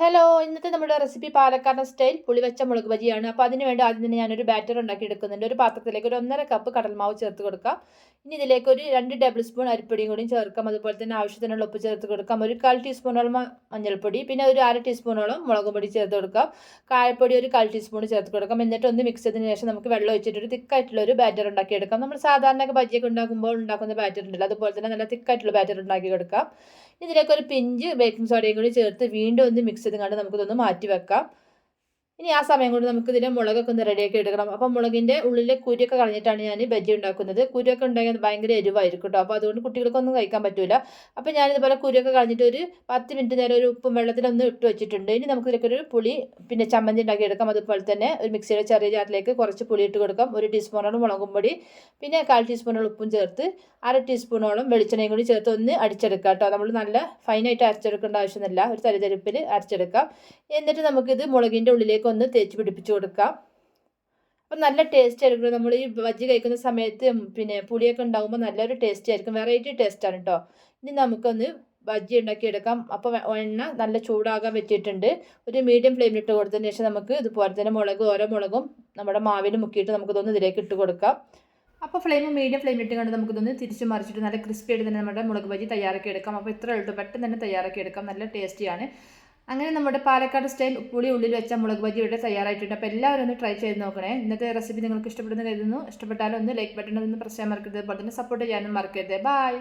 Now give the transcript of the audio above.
Hello, ഇന്നത്തെ നമ്മുടെ recipe പാലക്കാടൻ സ്റ്റൈൽ പുളിവെച്ച മുളക് ബജിയാണ്. അപ്പോൾ അതിന് വേണ്ടി ആദ്യം തന്നെ ഞാനൊരു ബാറ്റർ ഉണ്ടാക്കി എടുക്കുന്നുണ്ട്. ഒരു പാത്രത്തിലേക്ക് ഒരു 1.5 കപ്പ് കടൽമാവ് ചേർത്ത് കൊടുക്കാം. ഇനി ഇതിലേക്ക് ഒരു 2 ടേബിൾ സ്പൂൺ അരിപ്പൊടിയും കൂടി ചേർക്കാം. അതുപോലെ തന്നെ ആവശ്യത്തിനുള്ള ഉപ്പ് ചേർത്ത് കൊടുക്കാം. ഒരു 1/4 ടീസ്പൂണോളം മഞ്ഞൾപ്പൊടി, പിന്നെ ഒരു 1/2 ടീസ്പൂണോളം മുളക് പൊടി ചേർത്ത് കൊടുക്കാം. കായപ്പൊടി ഒരു 1/4 ടീസ്പൂൺ ചേർത്ത് കൊടുക്കാം. എന്നിട്ട് ഒന്ന് മിക്സ് ചെയ്തതിന് ശേഷം നമുക്ക് വെള്ളം ഒഴിച്ചിട്ട് ഒരു തിക്കായിട്ടുള്ള ഒരു ബാറ്റർ ഉണ്ടാക്കി എടുക്കാം. നമ്മൾ സാധാരണ ബജിയൊക്കെ ഉണ്ടാക്കുമ്പോൾ ഉണ്ടാക്കുന്ന ബാറ്റർ ഉണ്ടല്ലോ, അതുപോലെ തന്നെ നല്ല തിക്കായിട്ടുള്ള ബാറ്റർ ഉണ്ടാക്കി കൊടുക്കാം. ഇതിലേക്ക് ഒരു പിഞ്ച് ബേക്കിംഗ് സോഡയും കൂടി ചേർത്ത് വീണ്ടും ഒന്ന് മിക്സ് ചെയ്ത് കണ്ട് നമുക്കിതൊന്ന് മാറ്റി വെക്കാം. ഇനി ആ സമയം കൊണ്ട് നമുക്ക് ഇതിൻ്റെ മുളകൊക്കെ ഒന്ന് റെഡിയാക്കി എടുക്കണം. അപ്പോൾ മുളകിൻ്റെ ഉള്ളിലെ കുരുയൊക്കെ കളഞ്ഞിട്ടാണ് ഞാൻ ബജി ഉണ്ടാക്കുന്നത്. കുരുയൊക്കെ ഉണ്ടായാൽ ഭയങ്കര എരിവായിരിക്കും കേട്ടോ. അപ്പോൾ അതുകൊണ്ട് കുട്ടികൾക്കൊന്നും കഴിക്കാൻ പറ്റില്ല. അപ്പോൾ ഞാനിതുപോലെ കുരുയൊക്കെ കളഞ്ഞിട്ട് ഒരു 10 മിനിറ്റ് നേരം ഒരു ഉപ്പും വെള്ളത്തിലൊന്ന് ഇട്ട് വെച്ചിട്ടുണ്ട്. ഇനി നമുക്ക് ഇതിലേക്ക് ഒരു പുളി പിന്നെ ചമ്മന്തി ഉണ്ടാക്കി എടുക്കാം. അതുപോലെ തന്നെ ഒരു മിക്സിയുടെ ചെറിയ ജാറിലേക്ക് കുറച്ച് പുളി ഇട്ട് കൊടുക്കാം. 1 ടീസ്പൂണോളം മുളകും പൊടി, പിന്നെ 1/4 ടീസ്പൂണോളം ഉപ്പും ചേർത്ത് 1/2 ടീസ്പൂണോളം വെളിച്ചെണ്ണയും കൂടി ചേർത്ത് ഒന്ന് അടിച്ചെടുക്കാം കേട്ടോ. നമ്മൾ നല്ല ഫൈനായിട്ട് അരച്ചെടുക്കേണ്ട ആവശ്യമൊന്നുമില്ല, ഒരു തരിതരിപ്പിൽ അരച്ചെടുക്കാം. എന്നിട്ട് നമുക്കിത് മുളകിൻ്റെ ഉള്ളിലേക്ക് ഒന്ന് തേച്ച് പിടിപ്പിച്ച് കൊടുക്കാം. അപ്പം നല്ല ടേസ്റ്റ് ആയിരിക്കും. നമ്മൾ ഈ ബജ്ജി കഴിക്കുന്ന സമയത്ത് പിന്നെ പുളിയൊക്കെ ഉണ്ടാകുമ്പോൾ നല്ലൊരു ടേസ്റ്റ് ആയിരിക്കും. വെറൈറ്റി ടേസ്റ്റാണ് കേട്ടോ. ഇനി നമുക്കൊന്ന് ബജ്ജി ഉണ്ടാക്കിയെടുക്കാം. അപ്പോൾ എണ്ണ നല്ല ചൂടാകാൻ വെച്ചിട്ടുണ്ട്. ഒരു മീഡിയം ഫ്ലെയിമിലിട്ട് കൊടുത്തതിന് ശേഷം നമുക്ക് ഇതുപോലെ തന്നെ ഓരോ മുളകും നമ്മുടെ മാവിൽ മുക്കിയിട്ട് നമുക്കിതൊന്ന് ഇതിലേക്ക് ഇട്ട് കൊടുക്കാം. അപ്പോൾ മീഡിയം ഫ്ലെയിമിലിട്ട് കണ്ട് നമുക്കിതൊന്ന് തിരിച്ച് മറിച്ചിട്ട് നല്ല ക്രിസ്പി ആയിട്ട് തന്നെ നമ്മുടെ മുളക് ബജി തയ്യാറാക്കി എടുക്കാം. അപ്പോൾ ഇത്ര എളുപ്പം പെട്ടെന്ന് തന്നെ തയ്യാറാക്കി എടുക്കാം. നല്ല ടേസ്റ്റിയാണ്. അങ്ങനെ നമ്മുടെ പാലക്കാട് സ്റ്റൈൽ പുളി ഉള്ളിൽ വെച്ച മുളക് ബജി ഇവിടെ തയ്യാറായിട്ടുണ്ട്. അപ്പോൾ എല്ലാവരും ഒന്ന് ട്രൈ ചെയ്ത് നോക്കണേ. ഇന്നത്തെ റെസിപ്പി നിങ്ങൾക്ക് ഇഷ്ടപ്പെടുന്ന കരുതുന്നു. ഇഷ്ടപ്പെട്ടാലും ഒന്ന് ലൈക്ക് ബട്ടൺ ഒന്ന് പ്രസ് ചെയ്യാൻ മറക്കരുത്. അതുപോലെ തന്നെ സപ്പോർട്ട് ചെയ്യാനും മറക്കരുത്. ബൈ.